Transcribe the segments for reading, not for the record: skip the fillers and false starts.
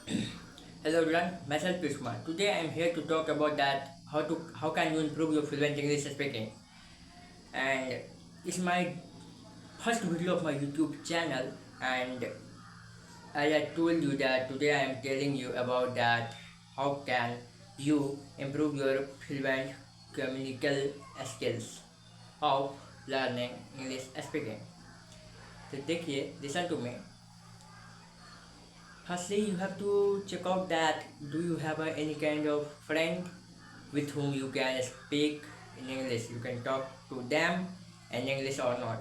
Hello everyone, myself Krishma. Today I am here to talk about that how can you improve your fluent English speaking. And it's my first video of my YouTube channel, and as I told you that today I am telling you about that how can you improve your fluent communical skills of learning English speaking. So देखिए, listen to me. Firstly, you have to check out that do you have any kind of friend with whom you can speak in English. You can talk to them in English or not.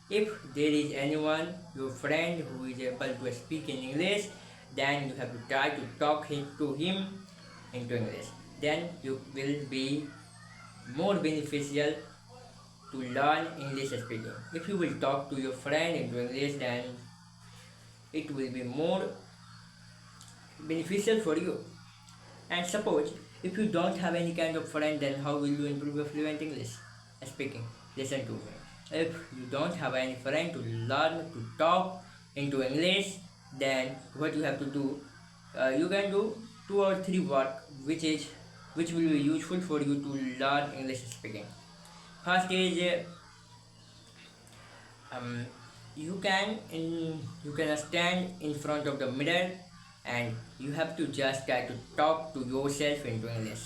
If there is anyone, your friend who is able to speak in English, then you have to try to talk to him into English. Then you will be more beneficial to learn English speaking. If you will talk to your friend into English, then it will be more beneficial for you. And suppose if you don't have any kind of friend, then how will you improve your fluent English speaking? Listen to me. If you don't have any friend to learn to talk into English, then what you have to do, you can do two or three work which will be useful for you to learn English speaking. First is um, you can stand in front of the mirror and you have to just try to talk to yourself into English.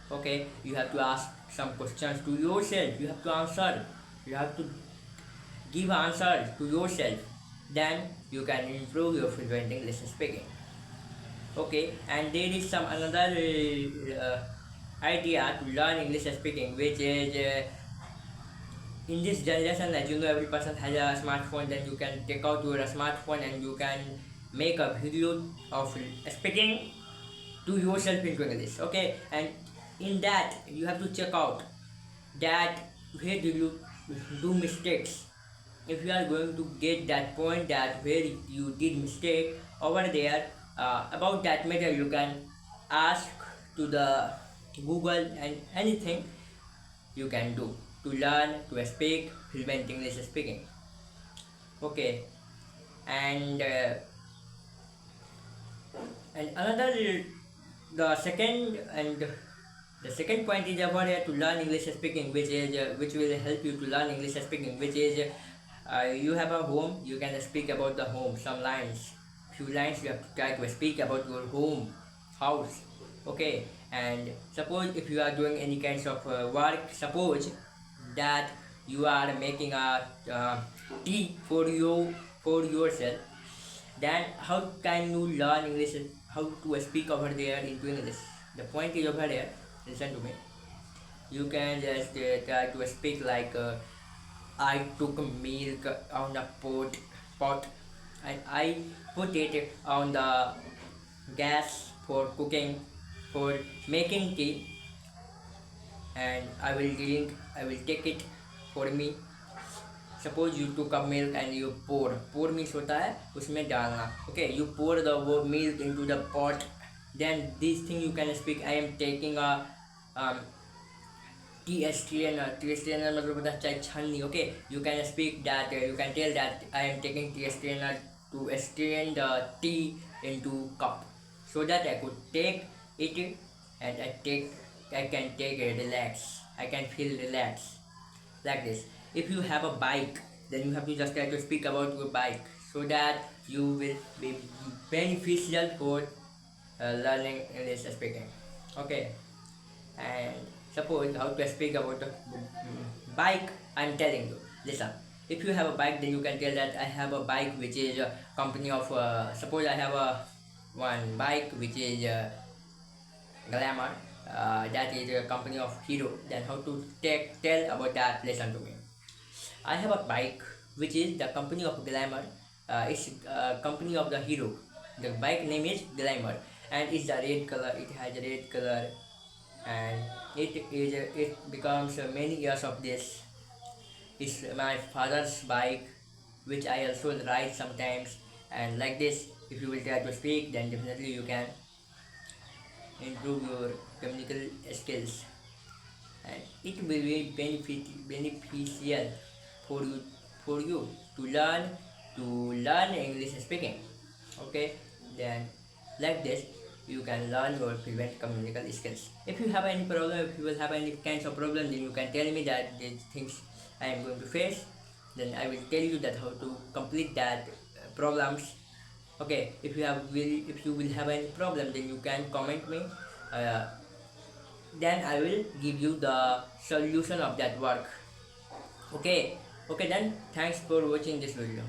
Okay, you have to ask some questions to yourself. You have to answer. You have to give answers to yourself. Then you can improve your fluent English speaking. Okay, and there is some another idea to learn English speaking, which is in this generation, as you know, every person has a smartphone. Then you can take out your smartphone and you can make a video of speaking to yourself into English. Okay, and in that you have to check out that where do you do mistakes. If you are going to get that point that where you did mistake over there, about that matter you can ask to the Google, and anything you can do to learn to speak fluent English speaking. Okay, and another the second and the second point is about to learn English speaking, which will help you to learn English speaking, which is you have a home, you can speak about the home, some lines, few lines you have to try to speak about your home, house. Okay, and suppose if you are doing any kinds of work, suppose that you are making a tea for yourself, then how can you learn English, how to speak over there into English? The point is over there, listen to me. You can just try to speak like I took milk on a pot and I put it on the gas for cooking, for making tea, and I will take it for me. Suppose you took a milk and you pour means होता है उसमें डालना. Okay, you pour the milk into the pot. Then this thing you can speak. I am taking a um, tea strainer. Tea strainer मतलब होता है चाय छाननी. Okay, you can speak that. You can tell that I am taking tea strainer to strain the tea into cup, so that I could take it and I can take a relax. I can feel relaxed like this. If you have a bike, then you have to just try to speak about your bike, so that you will be beneficial for learning English speaking. Okay, and suppose how to speak about the bike. I'm telling you, listen. If you have a bike, then you can tell that I have a bike which is a company of suppose I have a one bike which is Glamour, that is a company of Hero. Then how to tell about that? Listen to me. I have a bike which is the company of Glamour. It's a company of the Hero. The bike name is Glamour, and it's the red color. It has a red color, and it becomes many years of this. It's my father's bike, which I also ride sometimes. And like this, if you will try to speak, then definitely you can improve your communication skills, and it will be beneficial for you to learn English speaking. Okay, then Like this, you can learn or prevent communication skills. If you have any problem, if you will have any kinds of problem, then you can tell me that these things I am going to face. Then I will tell you that how to complete that problems. Okay, if you will have any problem, then you can comment me. Uh, then I will give you the solution of that work. Okay, okay then. Thanks for watching this video.